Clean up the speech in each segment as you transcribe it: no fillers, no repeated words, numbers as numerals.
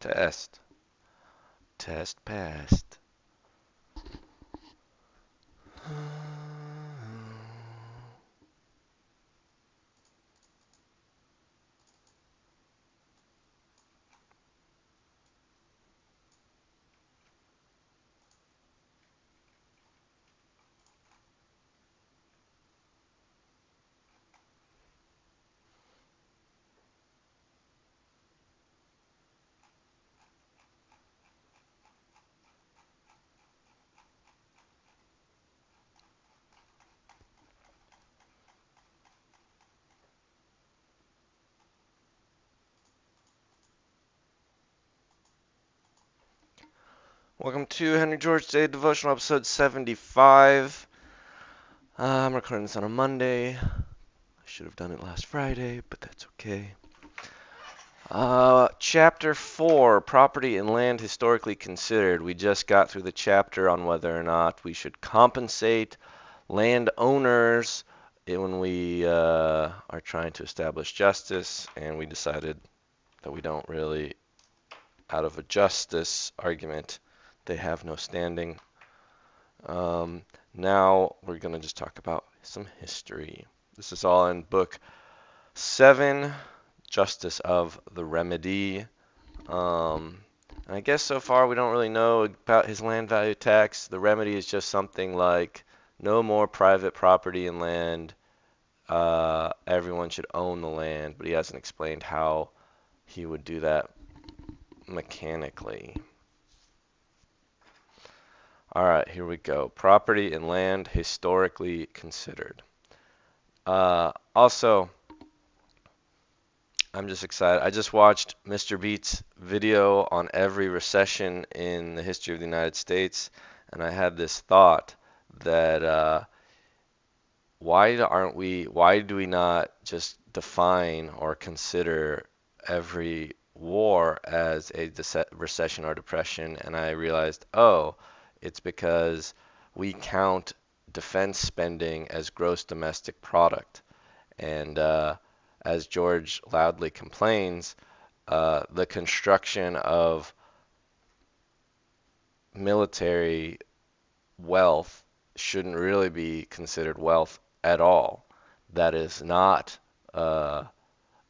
Test. Test passed. Welcome to Henry George Day Devotional episode 75. I'm recording this on a Monday. I should have done it last Friday, but that's okay. Chapter 4, Property and Land Historically Considered. We just got through the chapter on whether or not we should compensate landowners when we are trying to establish justice, and we decided that we don't really, out of a justice argument, they have no standing. Now we're going to just talk about some history. This is all in book 7, Justice of the Remedy. And I guess so far we don't really know about his land value tax. The remedy is just something like no more private property and land. Everyone should own the land, but he hasn't explained how he would do that mechanically. All right, here we go. Property and land historically considered. Also, I'm just excited. I just watched Mr. Beat's video on every recession in the history of the United States, and I had this thought that why do we not just define or consider every war as a recession or depression? And I realized, oh, it's because we count defense spending as gross domestic product. And as George loudly complains, the construction of military wealth shouldn't really be considered wealth at all. That is not,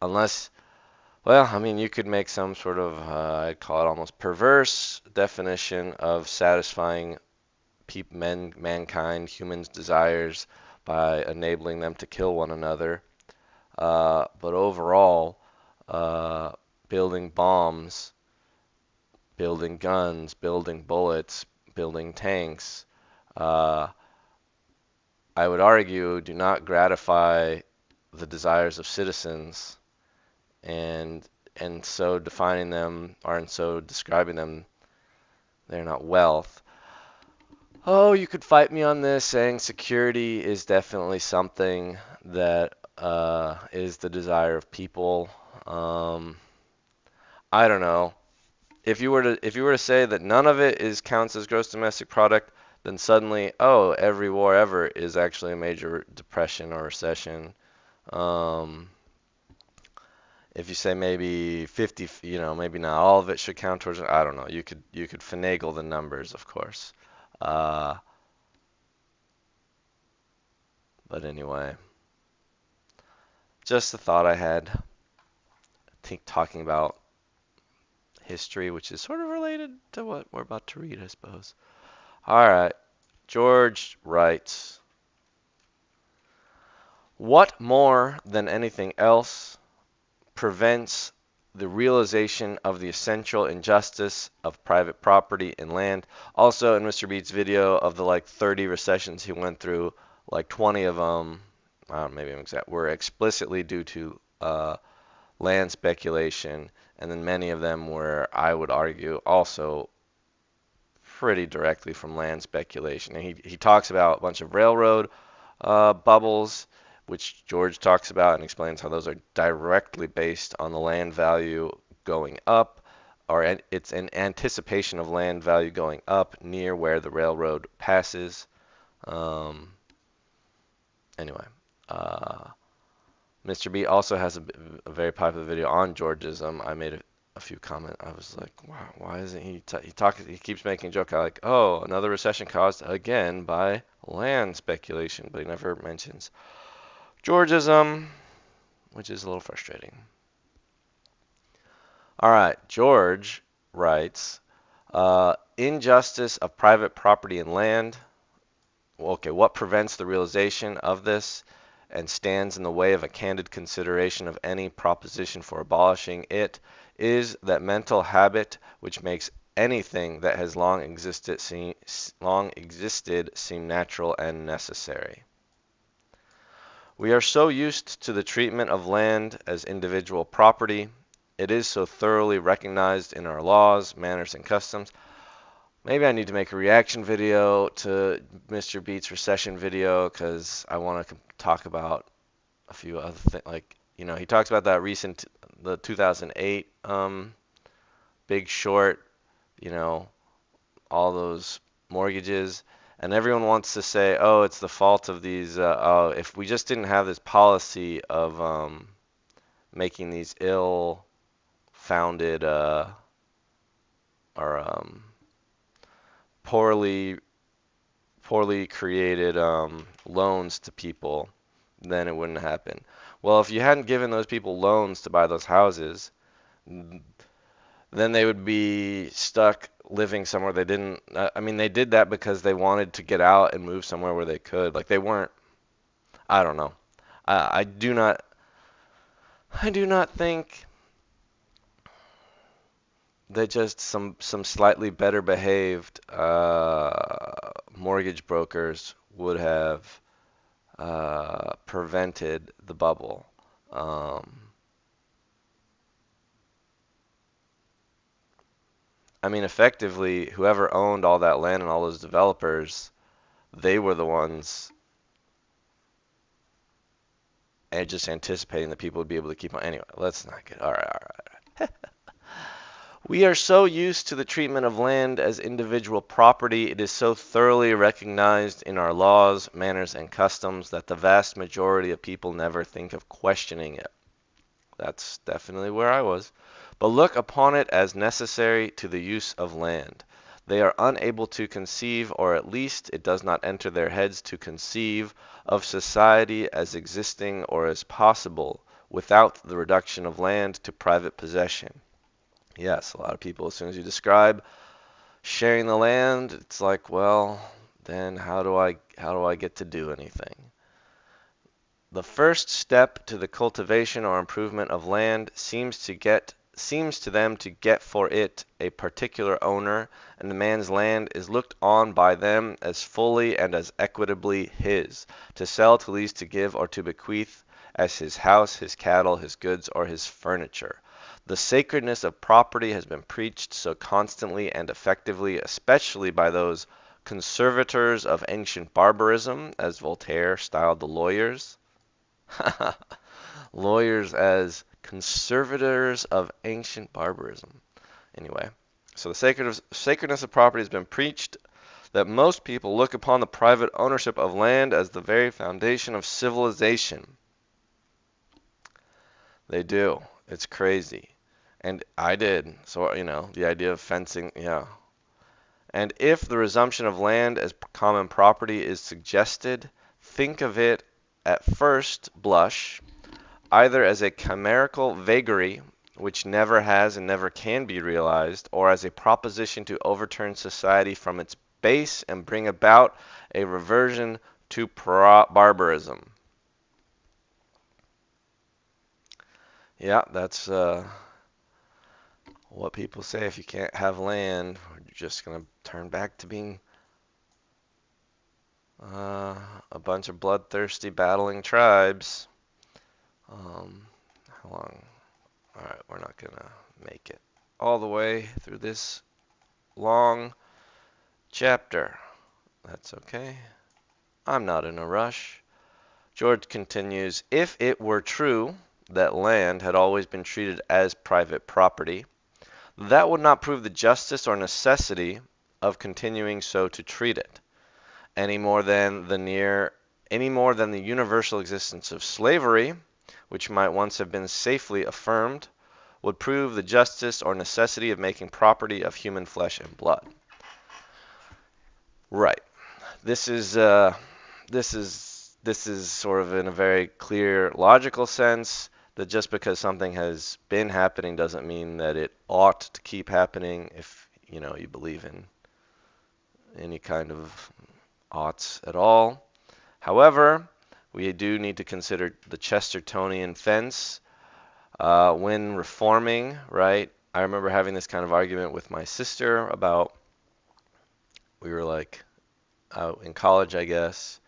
unless, well, I mean, you could make some sort of, I'd call it almost perverse definition of satisfying mankind, humans' desires by enabling them to kill one another. But overall, building bombs, building guns, building bullets, building tanks, uh, I would argue, do not gratify the desires of citizens, and so defining them, or and so describing them, they're not wealth. Oh, you could fight me on this, saying security is definitely something that is the desire of people. I don't know. If you were to say that none of it is counts as gross domestic product, then suddenly, oh, every war ever is actually a major depression or recession. Um, if you say maybe 50, maybe not all of it should count towards, I don't know. You could finagle the numbers, of course. Uh, but anyway, just a thought I had. I think talking about history, which is sort of related to what we're about to read, I suppose. All right. George writes, what more than anything else prevents the realization of the essential injustice of private property and land? Also, in Mr. Beat's video of the like 30 recessions he went through, like 20 of them, I don't know, maybe I'm exact, were explicitly due to land speculation, and then many of them were, I would argue, also pretty directly from land speculation. And he talks about a bunch of railroad bubbles, which George talks about and explains how those are directly based on the land value going up, or it's an anticipation of land value going up near where the railroad passes. Um, anyway, Mr. B also has a very popular video on Georgism. I made a few comments. I was like, wow, why isn't he keeps making a joke like, oh, another recession caused again by land speculation, but he never mentions Georgism, which is a little frustrating. All right, George writes, injustice of private property and land. Okay, what prevents the realization of this and stands in the way of a candid consideration of any proposition for abolishing it is that mental habit which makes anything that has long existed seem natural and necessary. We are so used to the treatment of land as individual property, it is so thoroughly recognized in our laws, manners, and customs. Maybe I need to make a reaction video to Mr. Beats' recession video because I want to talk about a few other things. Like, he talks about that the 2008 Big Short, you know, all those mortgages. And everyone wants to say, oh, it's the fault of these, oh, if we just didn't have this policy of making these ill-founded or poorly created loans to people, then it wouldn't happen. Well, if you hadn't given those people loans to buy those houses, then they would be stuck living somewhere they didn't. I mean, they did that because they wanted to get out and move somewhere where they could. Like they weren't. I don't know. I do not. I do not think that just some slightly better behaved mortgage brokers would have prevented the bubble. I mean, effectively, whoever owned all that land and all those developers, they were the ones and just anticipating that people would be able to keep on. Anyway, let's not get. All right, all right. We are so used to the treatment of land as individual property, it is so thoroughly recognized in our laws, manners, and customs that the vast majority of people never think of questioning it. That's definitely where I was. But look upon it as necessary to the use of land. They are unable to conceive, or at least it does not enter their heads to conceive, of society as existing or as possible without the reduction of land to private possession. Yes, a lot of people, as soon as you describe sharing the land, it's like, well, then how do I get to do anything? The first step to the cultivation or improvement of land seems to them to get for it a particular owner, and the man's land is looked on by them as fully and as equitably his, to sell, to lease, to give, or to bequeath, as his house, his cattle, his goods, or his furniture. The sacredness of property has been preached so constantly and effectively, especially by those conservators of ancient barbarism, as Voltaire styled the lawyers. Lawyers as conservators of ancient barbarism. Anyway, so the sacredness of property has been preached that most people look upon the private ownership of land as the very foundation of civilization. They do. It's crazy. And I did. So, the idea of fencing, yeah. And if the resumption of land as common property is suggested, think of it at first blush either as a chimerical vagary which never has and never can be realized, or as a proposition to overturn society from its base and bring about a reversion to barbarism. Yeah, that's what people say. If you can't have land, you're just going to turn back to being a bunch of bloodthirsty battling tribes. How long? All right, we're not going to make it all the way through this long chapter. That's okay. I'm not in a rush. George continues, if it were true that land had always been treated as private property, that would not prove the justice or necessity of continuing so to treat it, any more than the universal existence of slavery, which might once have been safely affirmed, would prove the justice or necessity of making property of human flesh and blood. Right. This is this is sort of in a very clear, logical sense that just because something has been happening doesn't mean that it ought to keep happening if, you believe in any kind of oughts at all. However, we do need to consider the Chestertonian fence when reforming, right? I remember having this kind of argument with my sister about, we were like out in college, I guess,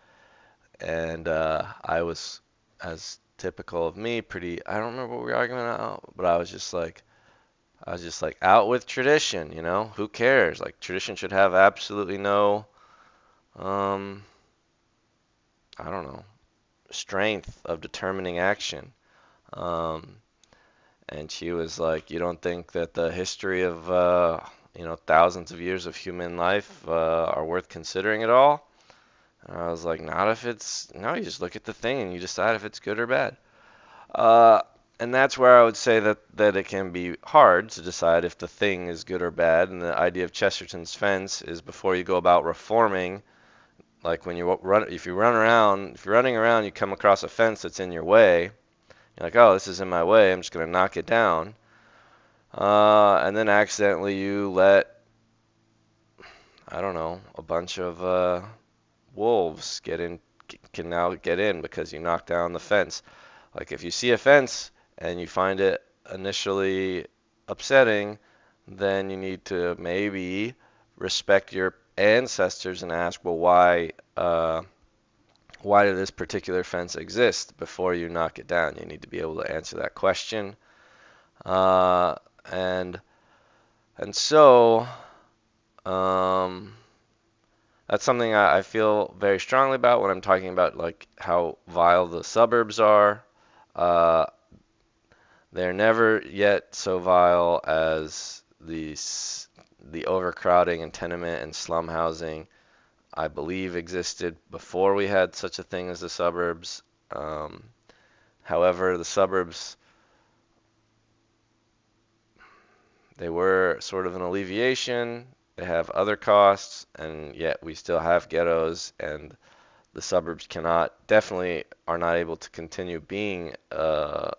and I was, as typical of me, I don't remember what we were arguing about, but I was just like out with tradition, who cares? Like tradition should have absolutely no, um, I don't know, strength of determining action. Um, and she was like, you don't think that the history of, thousands of years of human life are worth considering at all? And I was like, not if no, you just look at the thing and you decide if it's good or bad. Uh, and that's where I would say that it can be hard to decide if the thing is good or bad. And the idea of Chesterton's fence is before you go about reforming, like when you run, if you're running around, you come across a fence that's in your way. You're like, oh, this is in my way. I'm just gonna knock it down. And then accidentally you let, I don't know, a bunch of wolves can now get in because you knocked down the fence. Like if you see a fence and you find it initially upsetting, then you need to maybe respect your ancestors and ask, well, why did this particular fence exist before you knock it down? You need to be able to answer that question. Uh, and and so that's something I feel very strongly about when I'm talking about like how vile the suburbs are. Uh, they're never yet so vile as the overcrowding and tenement and slum housing I believe existed before we had such a thing as the suburbs. Um, However, the suburbs, they were sort of an alleviation. They have other costs, and yet we still have ghettos, and the suburbs definitely are not able to continue being a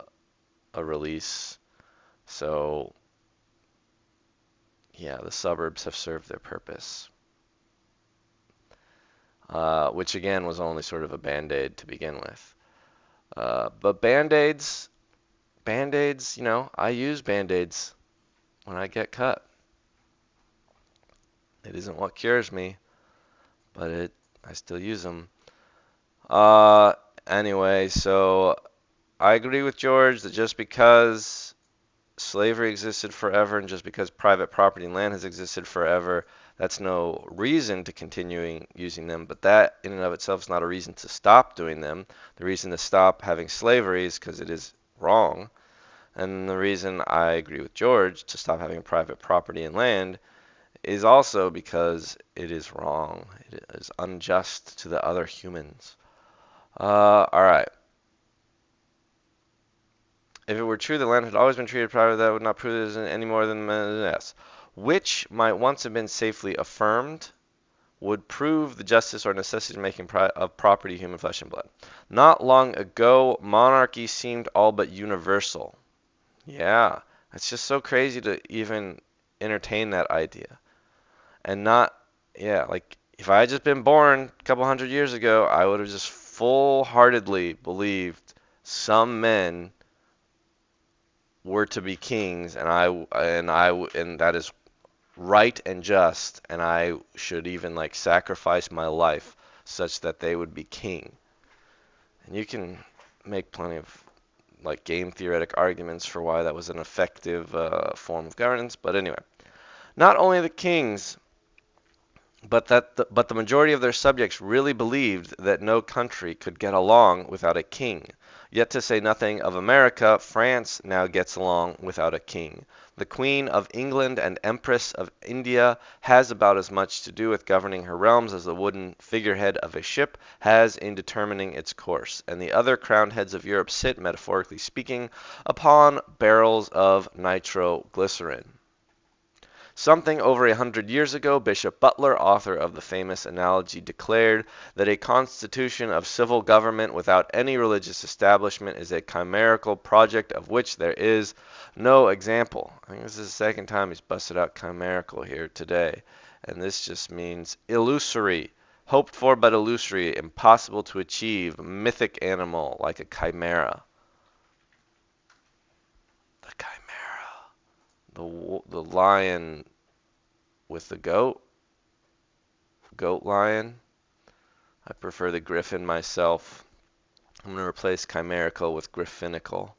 release. So, yeah, the suburbs have served their purpose, which again was only sort of a band-aid to begin with. But band-aids, I use band-aids when I get cut. It isn't what cures me, but I still use them. Uh, anyway, so I agree with George that just because slavery existed forever and just because private property and land has existed forever, that's no reason to continuing using them. But that in and of itself is not a reason to stop doing them. The reason to stop having slavery is because it is wrong. And the reason I agree with George to stop having private property and land is also because it is wrong. It is unjust to the other humans. All right. If it were true the land had always been treated privately, that would not prove it any more than yes. Which might once have been safely affirmed would prove the justice or necessity of making of property human flesh and blood. Not long ago, monarchy seemed all but universal. Yeah, it's just so crazy to even entertain that idea. And not, yeah, like if I had just been born a couple hundred years ago, I would have just full-heartedly believed some men were to be kings, and that is right and just, and I should even like sacrifice my life such that they would be king. And you can make plenty of like game theoretic arguments for why that was an effective form of governance, but anyway, not only the kings but the majority of their subjects really believed that no country could get along without a king. Yet to say nothing of America, France now gets along without a king. The Queen of England and Empress of India has about as much to do with governing her realms as the wooden figurehead of a ship has in determining its course, and the other crowned heads of Europe sit, metaphorically speaking, upon barrels of nitroglycerin. Something over 100 years ago, Bishop Butler, author of the famous Analogy, declared that a constitution of civil government without any religious establishment is a chimerical project of which there is no example. I think this is the second time he's busted out chimerical here today. And this just means illusory, hoped for but illusory, impossible to achieve, mythic animal like a chimera. The chimera. The lion with the goat lion. I prefer the griffin myself. I'm gonna replace chimerical with griffinical.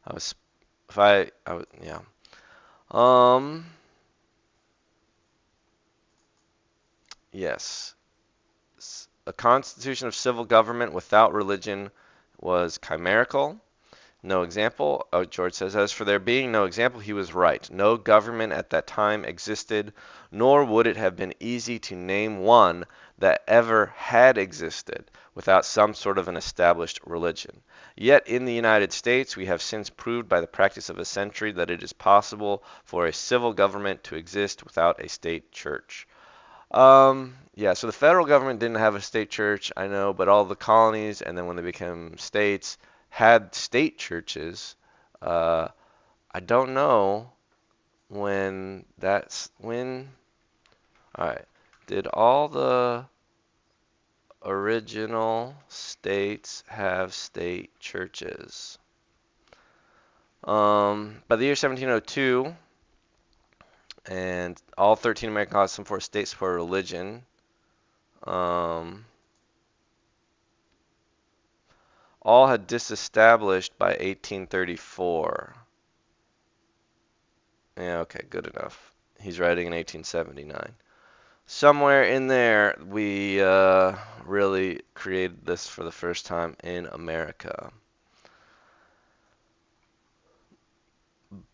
I was if I was yeah. Um yes. A constitution of civil government without religion was chimerical. No example. Oh, George says, as for there being no example, he was right. No government at that time existed, nor would it have been easy to name one that ever had existed without some sort of an established religion. Yet in the United States, we have since proved by the practice of a century that it is possible for a civil government to exist without a state church. Yeah, so the federal government didn't have a state church, I know, but all the colonies, and then when they became states, had state churches. Uh, I don't know when that's when. All right, did all the original states have state churches? By the year 1702, and all 13 American colonies, some four states for religion. Um, all had disestablished by 1834. Yeah, okay, good enough. He's writing in 1879. Somewhere in there, we really created this for the first time in America.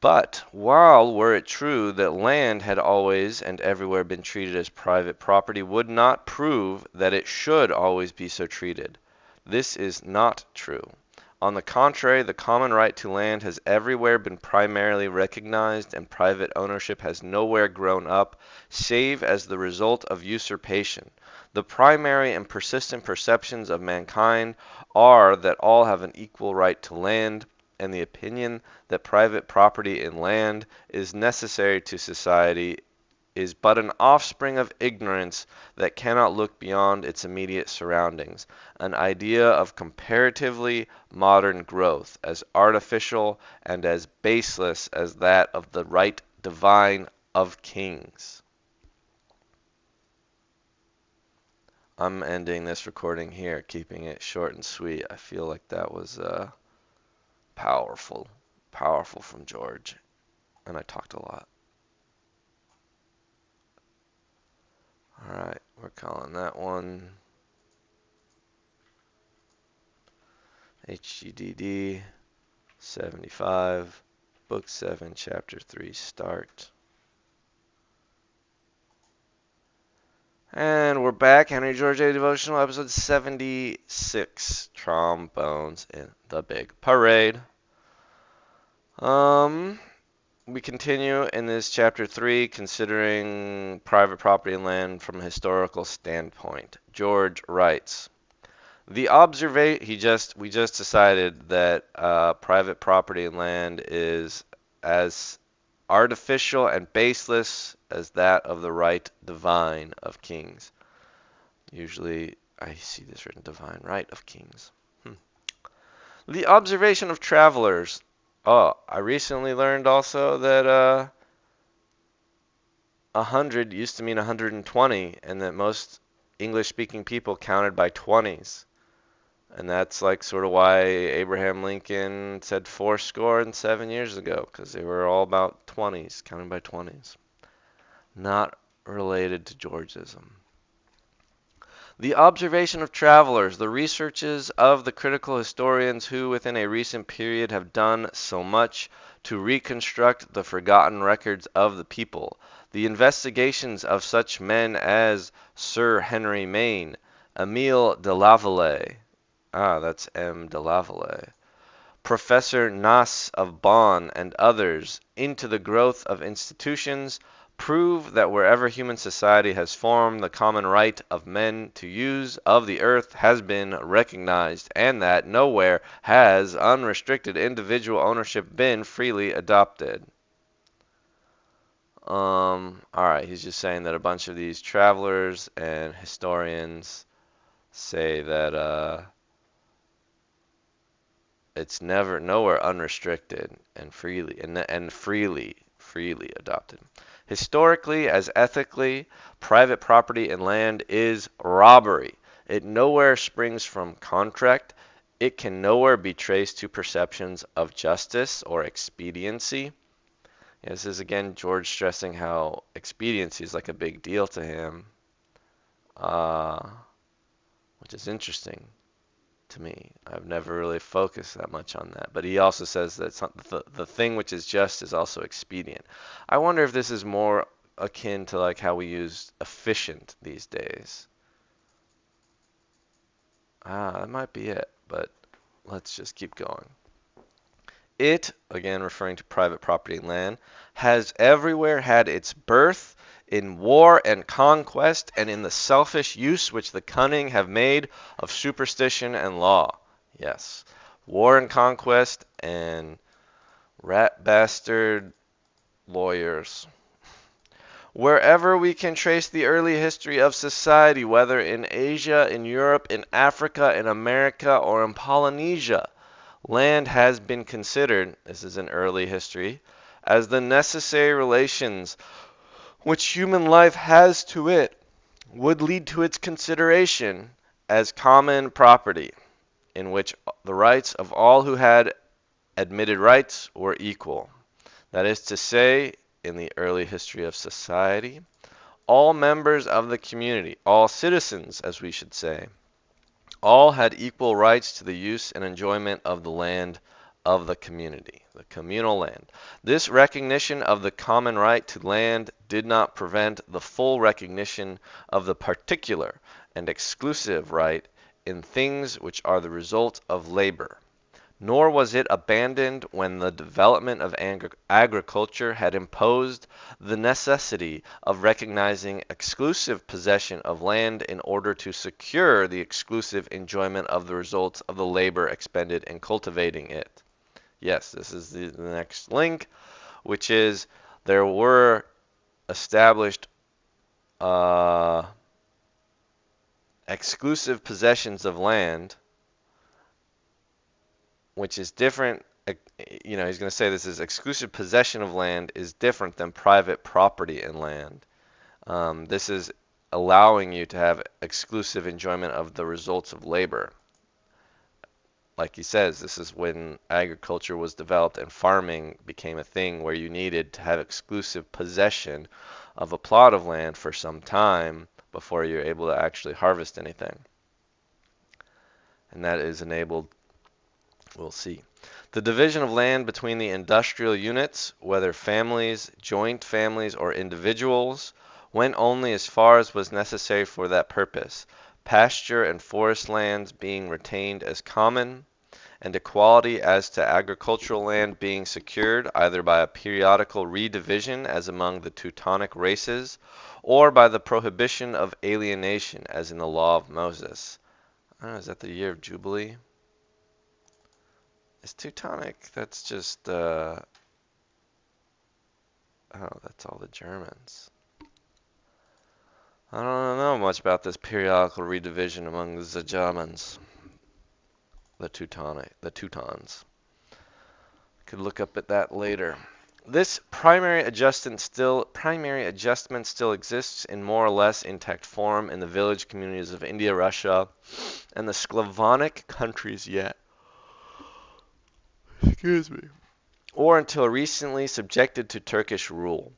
But while were it true that land had always and everywhere been treated as private property, would not prove that it should always be so treated. This is not true. On the contrary, the common right to land has everywhere been primarily recognized, and private ownership has nowhere grown up, save as the result of usurpation. The primary and persistent perceptions of mankind are that all have an equal right to land, and the opinion that private property in land is necessary to society is but an offspring of ignorance that cannot look beyond its immediate surroundings, an idea of comparatively modern growth, as artificial and as baseless as that of the right divine of kings. I'm ending this recording here, keeping it short and sweet. I feel like that was powerful, powerful from George, and I talked a lot. All right, we're calling that one HGDD 75, Book 7, Chapter 3, Start. And we're back. Henry George A. Devotional, Episode 76, Trombones in the Big Parade. We continue in this chapter 3, considering private property and land from a historical standpoint. George writes, we just decided that private property and land is as artificial and baseless as that of the right divine of kings. Usually I see this written divine right of kings. The observation of travelers. Oh, I recently learned also that 100 used to mean 120, and that most English-speaking people counted by 20s. And that's like sort of why Abraham Lincoln said 7 years ago, because they were all about 20s, counting by 20s. Not related to Georgism. The observation of travelers, the researches of the critical historians who within a recent period have done so much to reconstruct the forgotten records of the people, the investigations of such men as Sir Henry Maine, Emile de Lavallee, that's M. de Lavallee, Professor Nass of Bonn, and others, into the growth of institutions, prove that wherever human society has formed, the common right of men to use of the earth has been recognized, and that nowhere has unrestricted individual ownership been freely adopted. Alright, he's just saying that a bunch of these travelers and historians say that, it's never nowhere unrestricted and freely adopted. Historically as ethically, private property and land is robbery. It nowhere springs from contract. It can nowhere be traced to perceptions of justice or expediency. Yeah, this is again George stressing how expediency is like a big deal to him, uh, which is interesting to me. I've never really focused that much on that. But he also says that the thing which is just is also expedient. I wonder if this is more akin to like how we use efficient these days. That might be it, but let's just keep going. It, again referring to private property and land, has everywhere had its birth in war and conquest, and in the selfish use which the cunning have made of superstition and law. Yes, war and conquest and rat bastard lawyers. Wherever we can trace the early history of society, whether in Asia, in Europe, in Africa, in America, or in Polynesia, land has been considered, this is in early history, as the necessary relations which human life has to it would lead to its consideration as common property, in which the rights of all who had admitted rights were equal. That is to say, in the early history of society, all members of the community, all citizens, as we should say, all had equal rights to the use and enjoyment of the land of the community, the communal land. This recognition of the common right to land did not prevent the full recognition of the particular and exclusive right in things which are the result of labor. Nor was it abandoned when the development of agriculture had imposed the necessity of recognizing exclusive possession of land in order to secure the exclusive enjoyment of the results of the labor expended in cultivating it. Yes, this is the next link, which is there were established exclusive possessions of land, which is different. He's going to say this is exclusive possession of land is different than private property in land. This is allowing you to have exclusive enjoyment of the results of labor. Like he says, this is when agriculture was developed and farming became a thing where you needed to have exclusive possession of a plot of land for some time before you're able to actually harvest anything. And that is enabled, we'll see. The division of land between the industrial units, whether families, joint families, or individuals, went only as far as was necessary for that purpose, pasture and forest lands being retained as common, and equality as to agricultural land being secured either by a periodical redivision as among the Teutonic races, or by the prohibition of alienation as in the law of Moses. I don't know, is that the year of Jubilee? Is Teutonic? That's just, oh, that's all the Germans. I don't know much about this periodical redivision among the Germans. The Teutons. Could look up at that later. This primary adjustment still exists in more or less intact form in the village communities of India, Russia, and the Slavonic countries yet. Excuse me. Or until recently subjected to Turkish rule.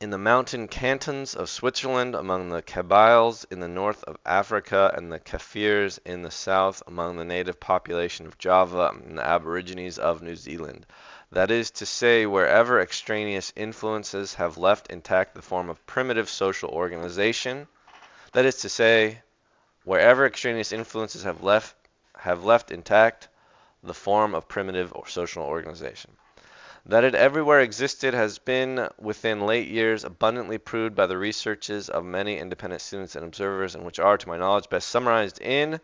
in the mountain cantons of Switzerland, among the Kabyles in the north of Africa, and the Kafirs in the south, among the native population of Java and the Aborigines of New Zealand. That is to say, wherever extraneous influences have left intact the form of primitive social organization. That is to say, wherever extraneous influences have left intact the form of primitive or social organization. That it everywhere existed has been, within late years, abundantly proved by the researches of many independent students and observers, and which are, to my knowledge, best summarized in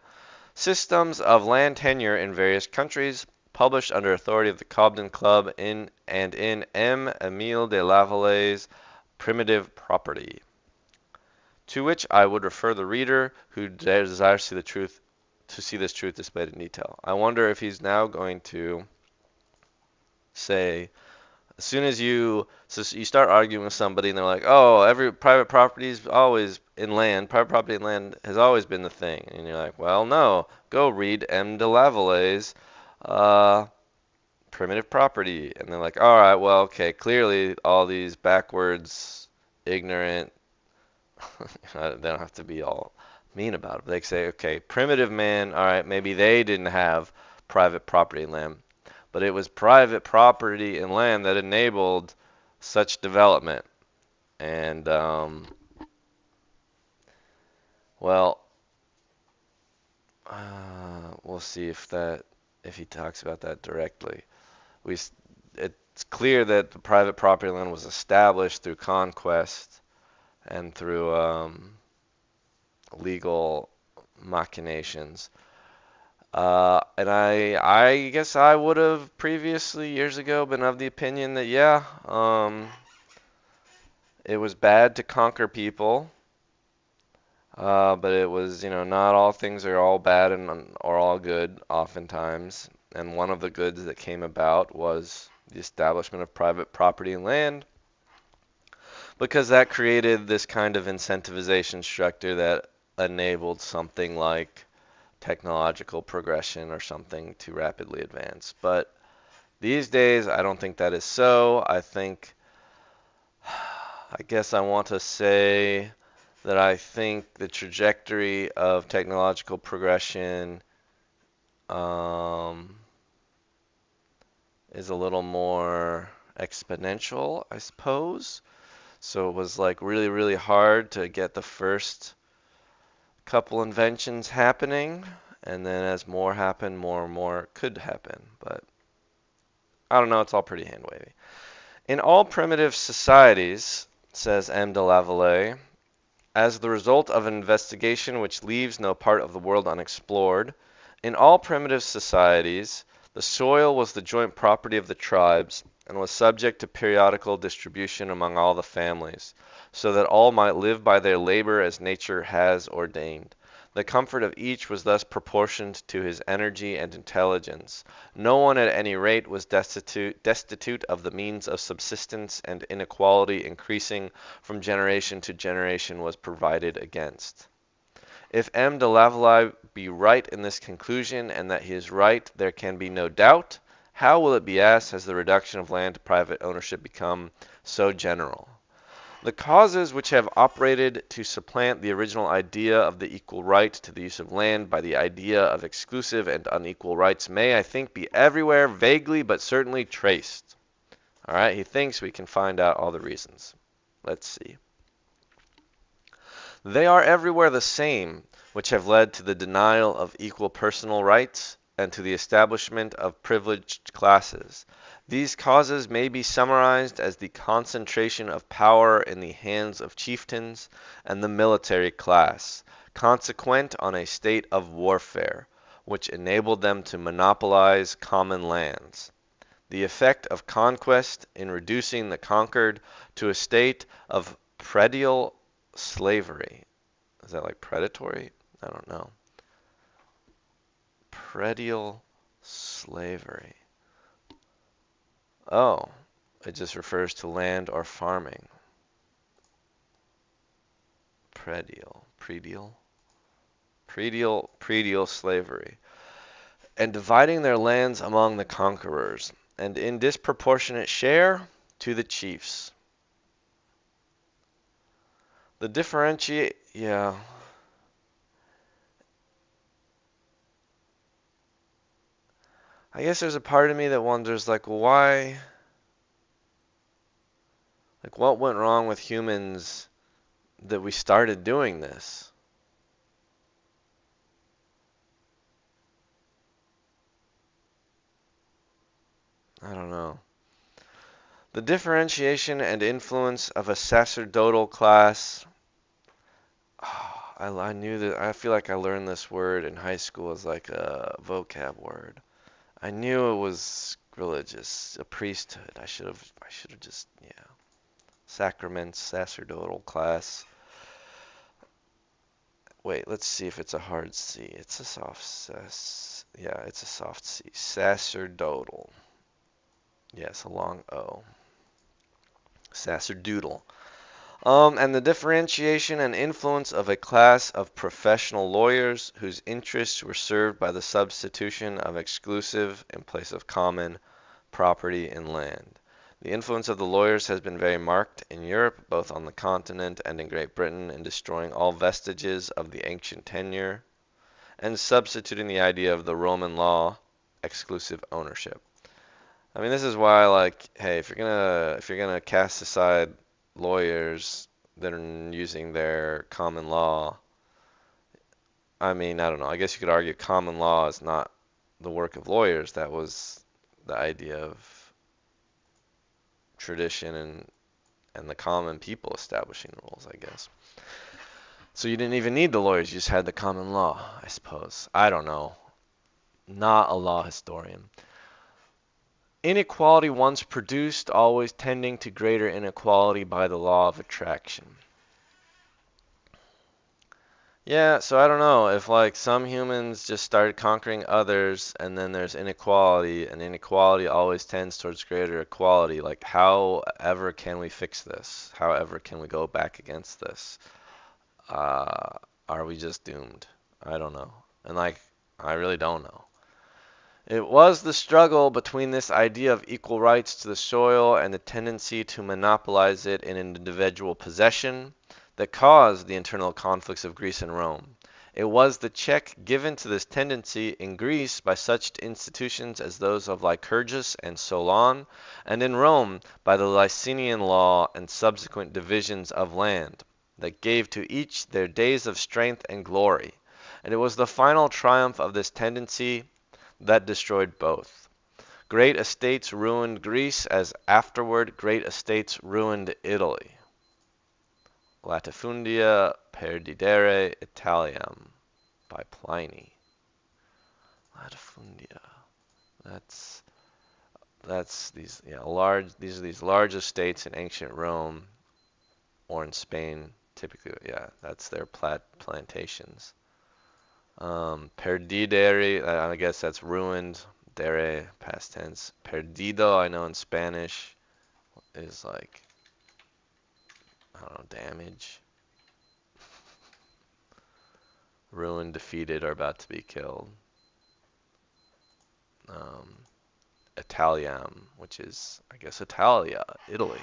Systems of Land Tenure in Various Countries, published under authority of the Cobden Club in M. Emile de Lavallee's Primitive Property, to which I would refer the reader who desires to see this truth displayed in detail. I wonder if he's now going to say, as soon as you start arguing with somebody and they're like, oh, every private property is always in land, private property in land has always been the thing, and you're like, well, no, go read M. de Lavallee's Primitive Property, and they're like, all right, well, okay, clearly all these backwards, ignorant, they don't have to be all mean about it. They say, okay, primitive man, all right, maybe they didn't have private property in land, but it was private property and land that enabled such development. And well, we'll see if he talks about that directly. It's clear that the private property land was established through conquest and through legal machinations. And I guess I would have previously, years ago, been of the opinion that, yeah, it was bad to conquer people, but it was, not all things are all bad or all good, oftentimes. And one of the goods that came about was the establishment of private property and land, because that created this kind of incentivization structure that enabled something like technological progression or something to rapidly advance. But these days, I don't think that is so. I guess I want to say that I think the trajectory of technological progression is a little more exponential, I suppose. So it was like really, really hard to get the first couple inventions happening, and then as more happened, more and more could happen. But I don't know, it's all pretty hand wavy. In all primitive societies, says M. de Lavallee, as the result of an investigation which leaves no part of the world unexplored, in all primitive societies, the soil was the joint property of the tribes and was subject to periodical distribution among all the families, so that all might live by their labor as nature has ordained. The comfort of each was thus proportioned to his energy and intelligence. No one at any rate was destitute of the means of subsistence, and inequality increasing from generation to generation was provided against. If M. de Lavallee be right in this conclusion, and that he is right there can be no doubt, how, will it be asked, has the reduction of land to private ownership become so general? The causes which have operated to supplant the original idea of the equal right to the use of land by the idea of exclusive and unequal rights may, I think, be everywhere vaguely but certainly traced. All right, he thinks we can find out all the reasons. Let's see. They are everywhere the same, which have led to the denial of equal personal rights and to the establishment of privileged classes. These causes may be summarized as the concentration of power in the hands of chieftains and the military class, consequent on a state of warfare, which enabled them to monopolize common lands. The effect of conquest in reducing the conquered to a state of predial slavery. Is that like predatory? I don't know. Predial slavery. Oh, it just refers to land or farming. Predial slavery. And dividing their lands among the conquerors, and in disproportionate share to the chiefs. The differentiate, yeah. I guess there's a part of me that wonders, like, why, like, what went wrong with humans that we started doing this? I don't know. The differentiation and influence of a sacerdotal class. I knew that. I feel like I learned this word in high school as like a vocab word. I knew it was religious, a priesthood. I should have just, yeah. Sacraments, sacerdotal class. Wait, let's see if it's a hard C. It's a soft yeah, it's a soft C. Sacerdotal. Yes, a long O. Sacerdotal. And the differentiation and influence of a class of professional lawyers whose interests were served by the substitution of exclusive in place of common property and land. The influence of the lawyers has been very marked in Europe, both on the continent and in Great Britain, in destroying all vestiges of the ancient tenure and substituting the idea of the Roman law exclusive ownership. I mean, this is why, like, hey, if you're gonna cast aside lawyers that are using their common law, I mean, I don't know. I guess you could argue common law is not the work of lawyers. That was the idea of tradition and the common people establishing the rules, I guess. So you didn't even need the lawyers. You just had the common law, I suppose. I don't know. Not a law historian. Inequality once produced, always tending to greater inequality by the law of attraction. Yeah, so I don't know if like some humans just started conquering others and then there's inequality and inequality always tends towards greater equality. Like however can we fix this? However can we go back against this? Uh, are we just doomed? I don't know. And like I really don't know. It was the struggle between this idea of equal rights to the soil and the tendency to monopolize it in an individual possession that caused the internal conflicts of Greece and Rome. It was the check given to this tendency in Greece by such institutions as those of Lycurgus and Solon, and in Rome by the Licinian law and subsequent divisions of land, that gave to each their days of strength and glory. And it was the final triumph of this tendency that destroyed both. Great estates ruined Greece as afterward great estates ruined Italy. Latifundia perdidere Italiam by Pliny. Latifundia. That's that's these these large estates in ancient Rome or in Spain typically, yeah, that's their plantations. Perdidere, I guess that's ruined. Dere, past tense. Perdido, I know in Spanish is like, I don't know, damage. Ruined, defeated, or about to be killed. Um, Italiam, which is, I guess, Italia, Italy.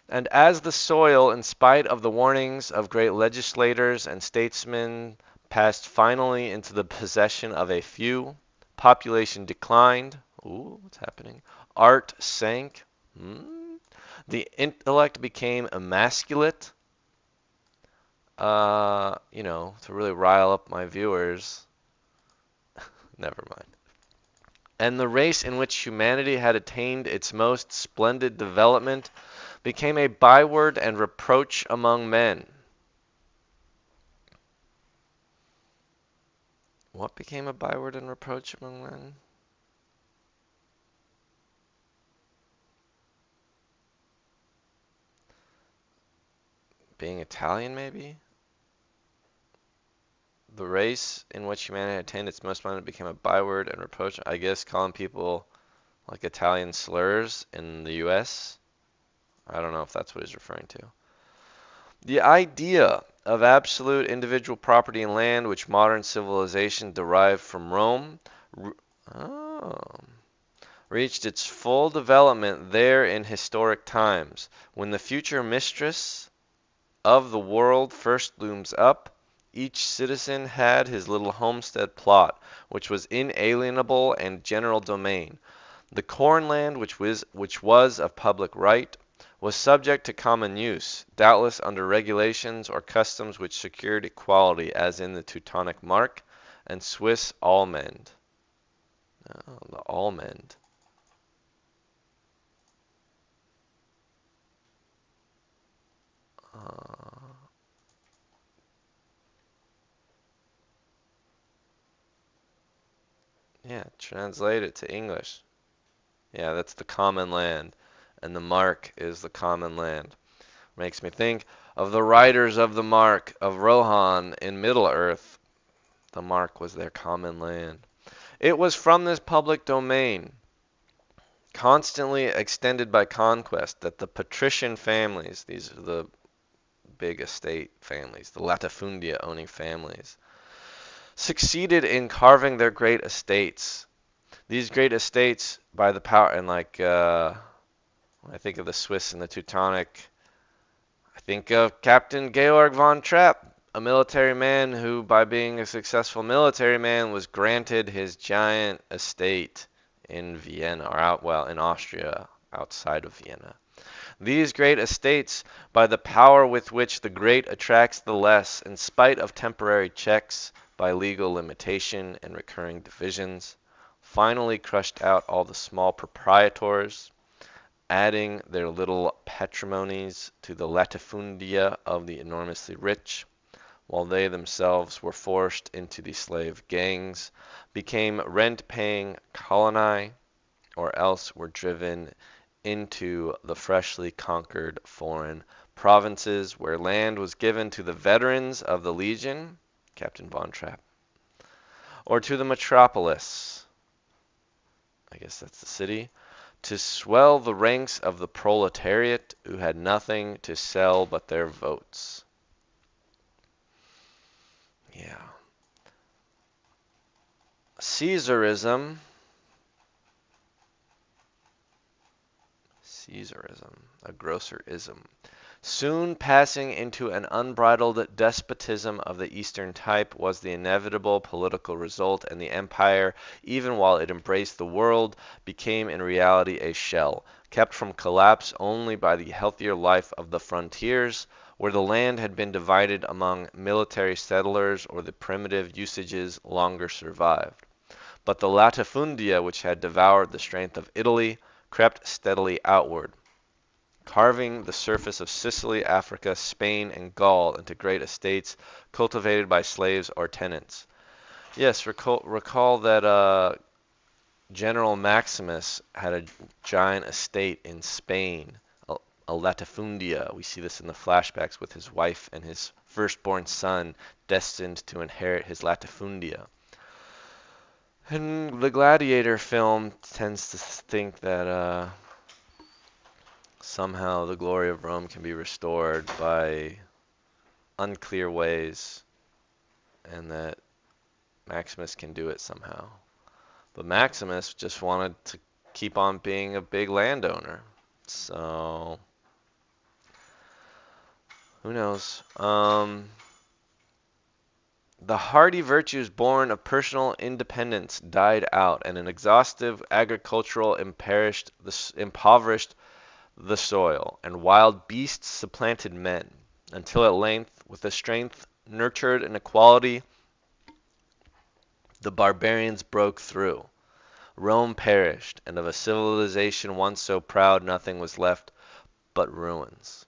And as the soil, in spite of the warnings of great legislators and statesmen, passed finally into the possession of a few, population declined. Ooh, what's happening? Art sank. Hmm? The intellect became emasculate. To really rile up my viewers. Never mind. And the race in which humanity had attained its most splendid development became a byword and reproach among men. What became a byword and reproach among men? Being Italian, maybe? The race in which humanity attained its most splendid became a byword and reproach. I guess calling people like Italian slurs in the US. I don't know if that's what he's referring to. The idea of absolute individual property in land, which modern civilization derived from Rome, oh, reached its full development there in historic times, when the future mistress of the world first looms up, each citizen had his little homestead plot, which was inalienable and general domain. The cornland, which was of public right, was subject to common use, doubtless under regulations or customs which secured equality, as in the Teutonic Mark and Swiss Allmend. Oh, the Allmend. Uh, yeah, translate it to English. Yeah, that's the common land, and the Mark is the common land. Makes me think of the riders of the Mark of Rohan in Middle-earth. The Mark was their common land. It was from this public domain, constantly extended by conquest, that the patrician families, these are the big estate families, the latifundia owning families, succeeded in carving their great estates. These great estates, by the power, and when I think of the Swiss and the Teutonic, I think of Captain Georg von Trapp, a military man who, by being a successful military man, was granted his giant estate in Vienna, or in Austria, outside of Vienna. These great estates, by the power with which the great attracts the less, in spite of temporary checks, by legal limitation and recurring divisions, finally crushed out all the small proprietors, adding their little patrimonies to the latifundia of the enormously rich, while they themselves were forced into the slave gangs, became rent-paying coloni, or else were driven into the freshly conquered foreign provinces, where land was given to the veterans of the Legion, Captain Von Trapp, or to the metropolis, I guess that's the city, to swell the ranks of the proletariat who had nothing to sell but their votes. Yeah. Caesarism, a grosser ism, soon passing into an unbridled despotism of the Eastern type, was the inevitable political result, and the empire, even while it embraced the world, became in reality a shell, kept from collapse only by the healthier life of the frontiers, where the land had been divided among military settlers, or the primitive usages longer survived. But the latifundia, which had devoured the strength of Italy, crept steadily outward, carving the surface of Sicily, Africa, Spain, and Gaul into great estates cultivated by slaves or tenants. Yes, recall that General Maximus had a giant estate in Spain, a latifundia. We see this in the flashbacks with his wife and his firstborn son destined to inherit his latifundia. And the Gladiator film tends to think that somehow the glory of Rome can be restored by unclear ways, and that Maximus can do it somehow. But Maximus just wanted to keep on being a big landowner. So, who knows? The hardy virtues born of personal independence died out, and an exhaustive agricultural impoverished the soil, and wild beasts supplanted men, until at length, with a strength nurtured in equality, the barbarians broke through. Rome perished, and of a civilization once so proud nothing was left but ruins.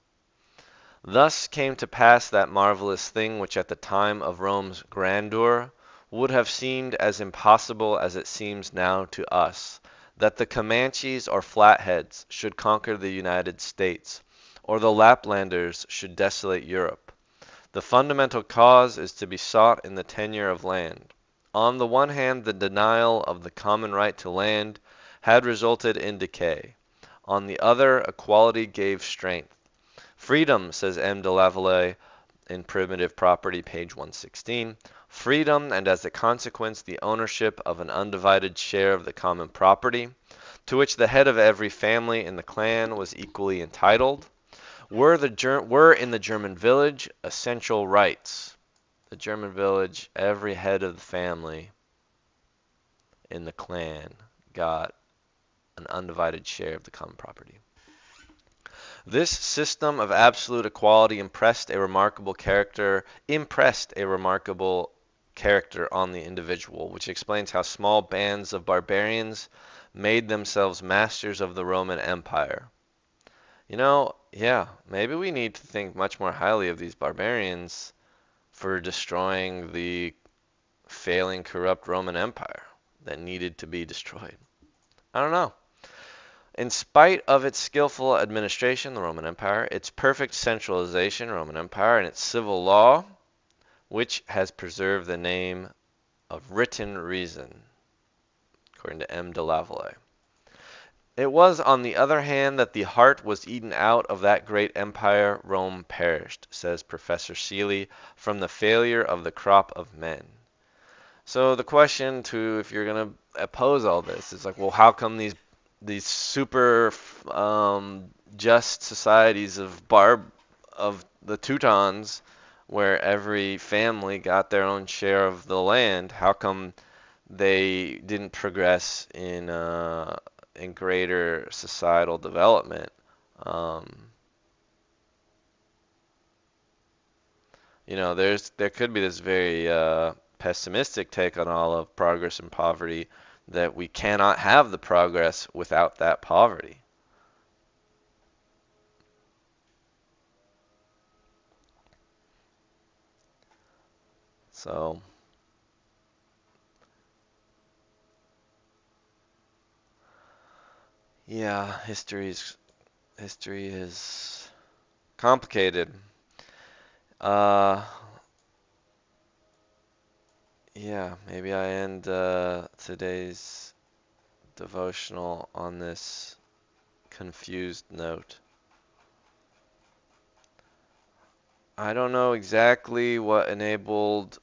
Thus came to pass that marvelous thing which at the time of Rome's grandeur would have seemed as impossible as it seems now to us, that the Comanches or Flatheads should conquer the United States, or the Laplanders should desolate Europe. The fundamental cause is to be sought in the tenure of land. On the one hand, the denial of the common right to land had resulted in decay. On the other, equality gave strength. Freedom, says M. de Lavallee in Primitive Property, page 116, freedom, and as a consequence the ownership of an undivided share of the common property, to which the head of every family in the clan was equally entitled, were in the German village essential rights. The German village, every head of the family in the clan got an undivided share of the common property. This system of absolute equality impressed a remarkable character on the individual, which explains how small bands of barbarians made themselves masters of the Roman Empire. Yeah, maybe we need to think much more highly of these barbarians for destroying the failing, corrupt Roman Empire that needed to be destroyed. I don't know. In spite of its skillful administration, the Roman Empire, its perfect centralization, Roman Empire, and its civil law, which has preserved the name of written reason, according to M. de Lavallee. It was, on the other hand, that the heart was eaten out of that great empire. Rome perished, says Professor Seeley, from the failure of the crop of men. So the question to, if you're going to oppose all this, is like, well, how come these super just societies of the Teutons, where every family got their own share of the land, how come they didn't progress in greater societal development? Um, there could be this very pessimistic take on all of progress and poverty, that we cannot have the progress without that poverty. So, yeah, history is complicated. Uh, yeah, maybe I end today's devotional on this confused note. I don't know exactly what enabled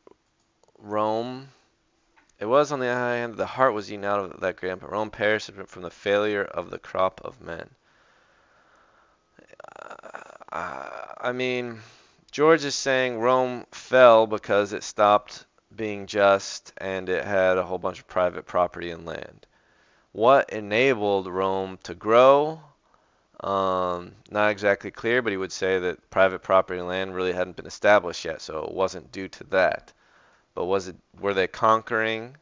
Rome. It was, on the other hand, the heart was eaten out of that great empire. Rome perished from the failure of the crop of men. I mean, George is saying Rome fell because it stopped being just and it had a whole bunch of private property and land. What enabled Rome to grow? Not exactly clear, but he would say that private property and land really hadn't been established yet, so it wasn't due to that. But were they conquering?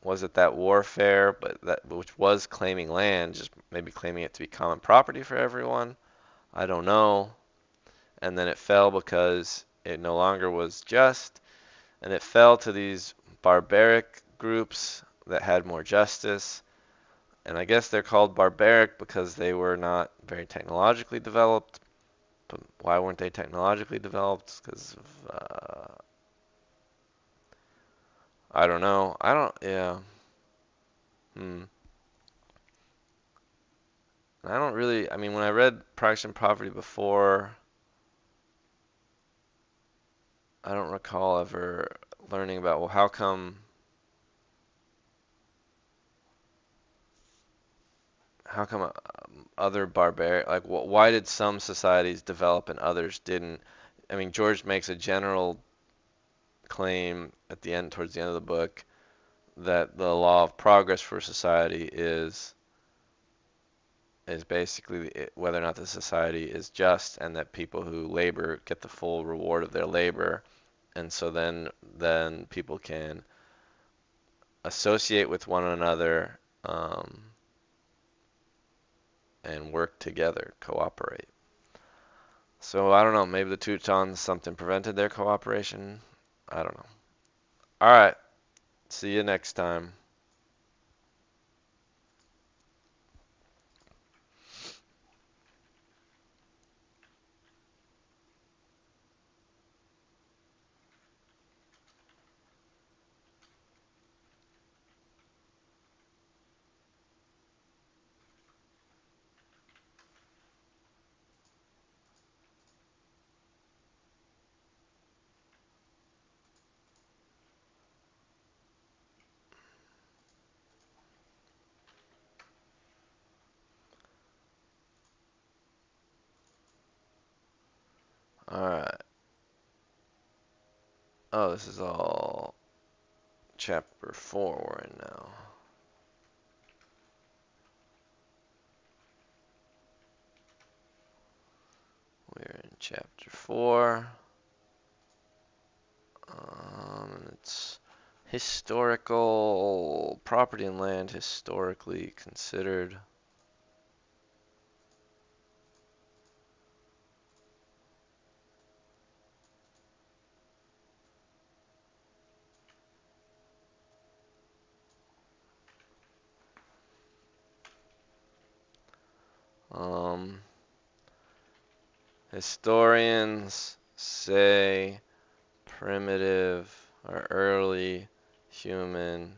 Was it that warfare, but which was claiming land, just maybe claiming it to be common property for everyone? I don't know. And then it fell because it no longer was just, and it fell to these barbaric groups that had more justice. And I guess they're called barbaric because they were not very technologically developed. But why weren't they technologically developed? Because of, I don't know. Yeah. Hmm. I don't really, I mean, when I read Progress and Poverty before, I don't recall ever learning about, well, how come other barbaric, like, why did some societies develop and others didn't? I mean, George makes a general claim at the end, towards the end of the book, that the law of progress for society is basically whether or not the society is just, and that people who labor get the full reward of their labor, and so then people can associate with one another, and work together, cooperate. So I don't know, maybe the Teutons, something prevented their cooperation. I don't know. All right, see you next time. Oh, this is all chapter 4 we're in now. We're in chapter 4. It's historical property and land historically considered. Um, Historians say primitive or early humans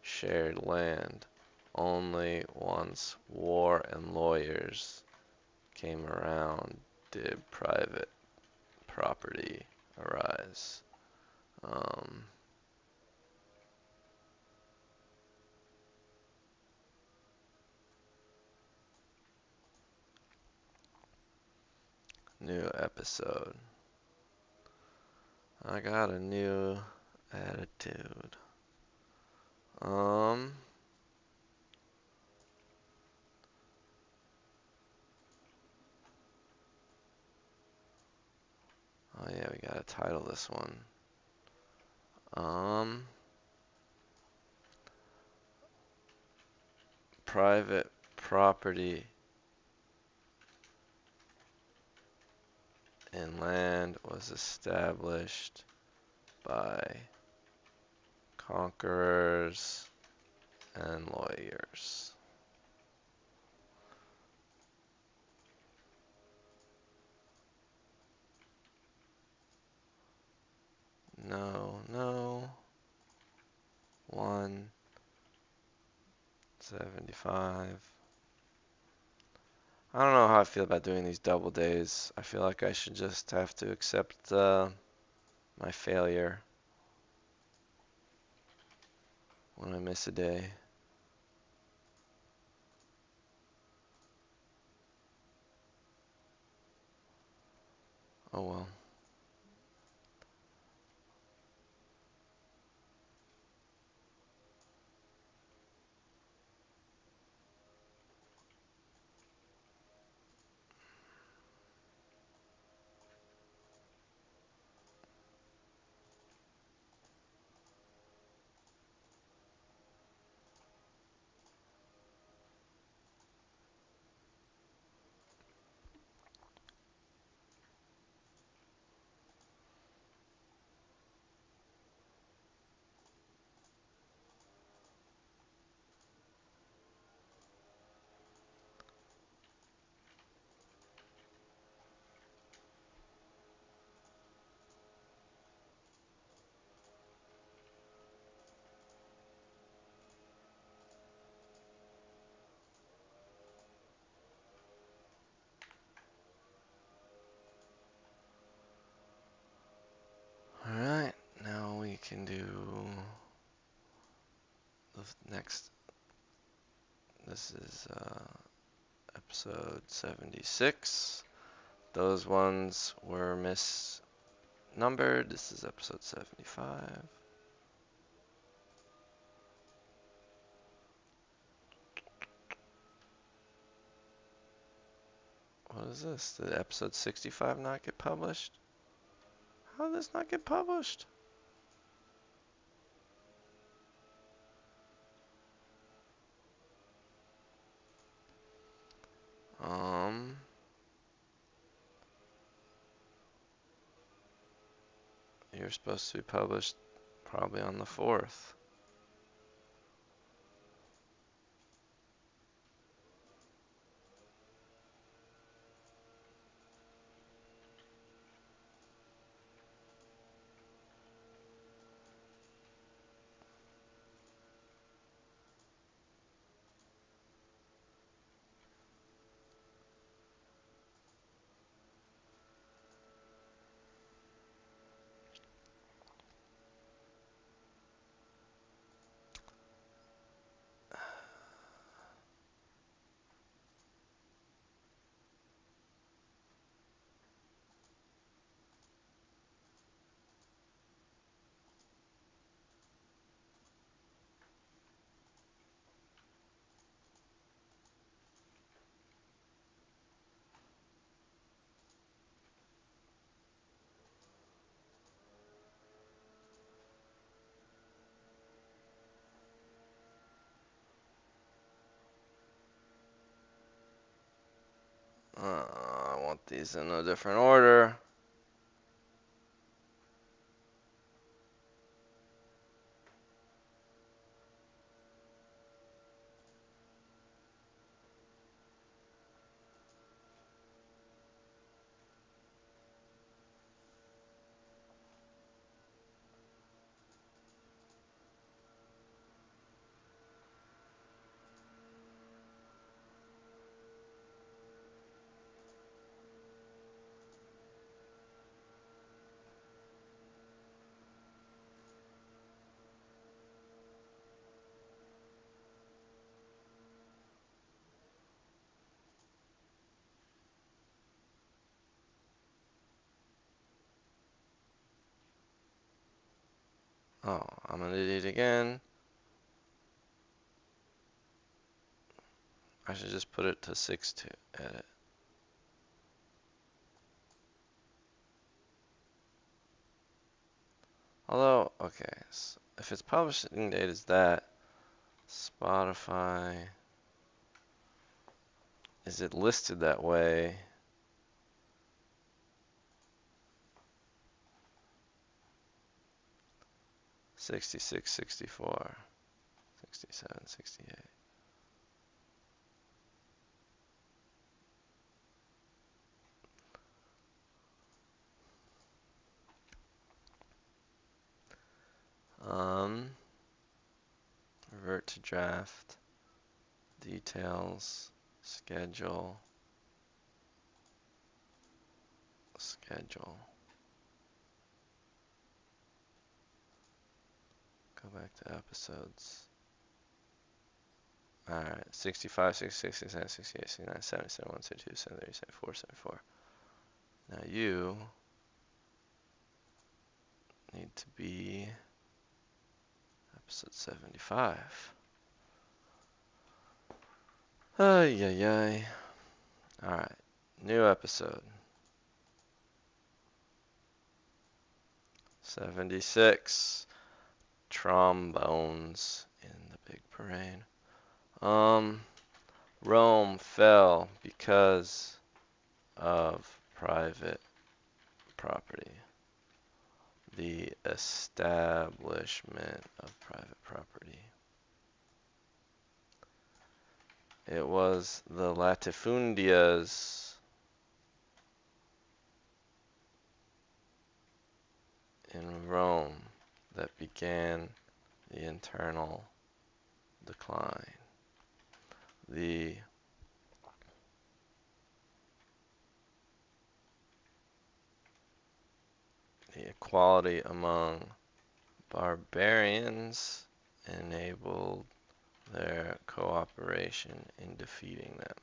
shared land only once war and lawyers came around did private property arise. Um, New episode. I got a new attitude. Um, oh yeah, we gotta title this one. Um, Private property and land was established by conquerors and lawyers. No, no. 175. I don't know how I feel about doing these double days. I feel like I should just have to accept my failure when I miss a day. Oh well. Alright, now we can do the next. This is episode 76. Those ones were misnumbered. This is episode 75. What is this? Did episode 65 not get published? How did this not get published? Um, you're supposed to be published probably on the 4th. I want these in a different order. Oh, I'm an idiot again. I should just put it to 6 to edit. Although, okay, so if its publishing date is that, Spotify, is it listed that way? 66, 64, 67, 68. Revert to draft, details, schedule, schedule. Go back to episodes. Alright, 65, 66, 67, 68, 69, 70, 71, 72, 73, 74, 74. Now you need to be episode 75. Ay, ay, ay. Alright, new episode. 76. Trombones in the big parade. Rome fell because of private property. The establishment of private property. It was the latifundias in Rome that began the internal decline. The equality among barbarians enabled their cooperation in defeating them.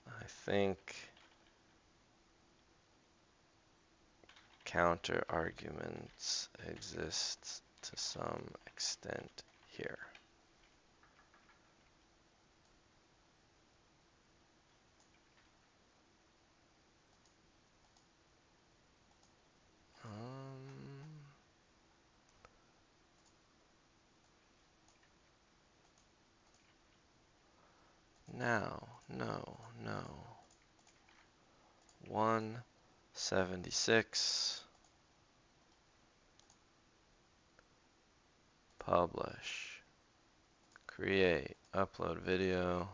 I think counter arguments exist to some extent here. Now, no. 176. Publish. Create. Upload video.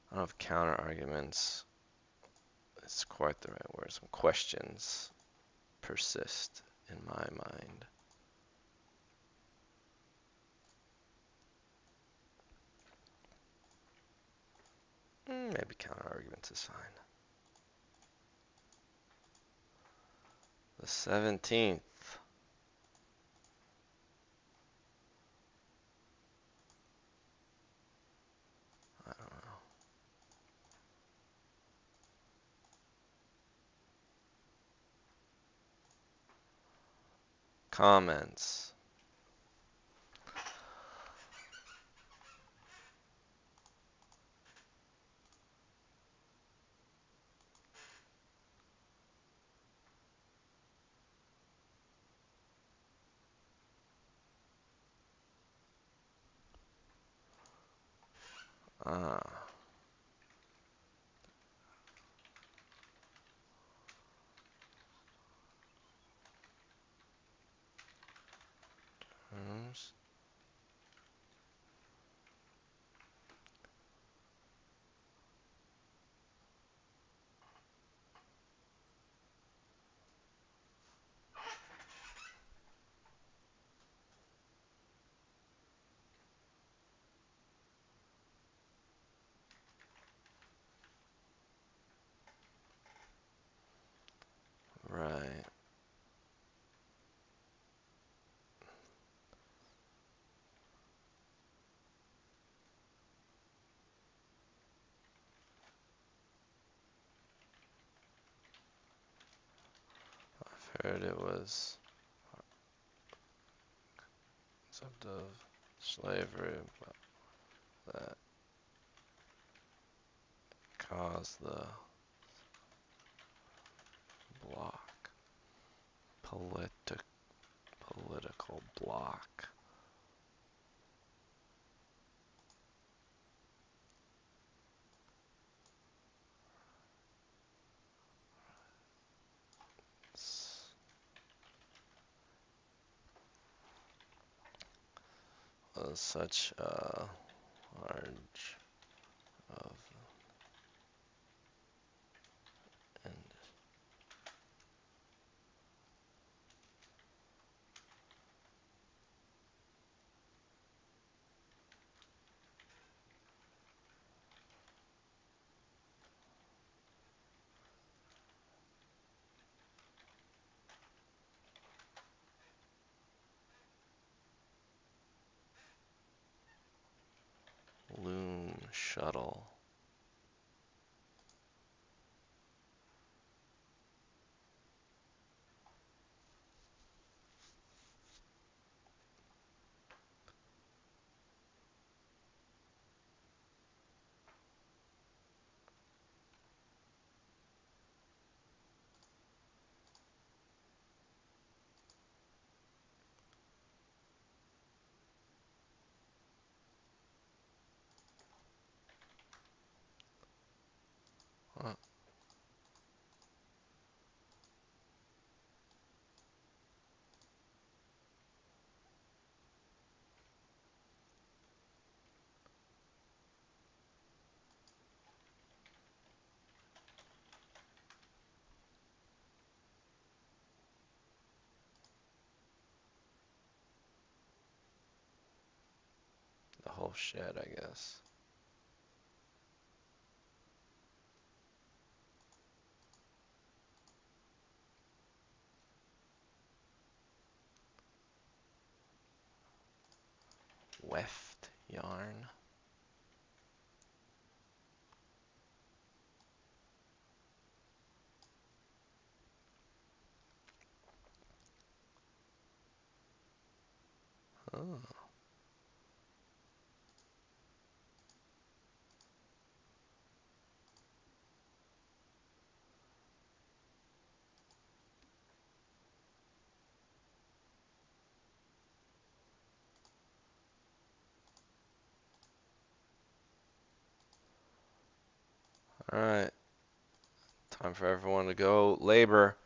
I don't know if counter arguments is quite the right word. Some questions persist in my mind. Maybe counter arguments is fine. The 17th. I don't know. Comments. Ah. Terms. Right. I've heard it was concept of slavery that caused the block. Political block. Was such a large of and loom shuttle. Huh. The whole shed, I guess. Weft yarn. Oh. All right. Time for everyone to go labor.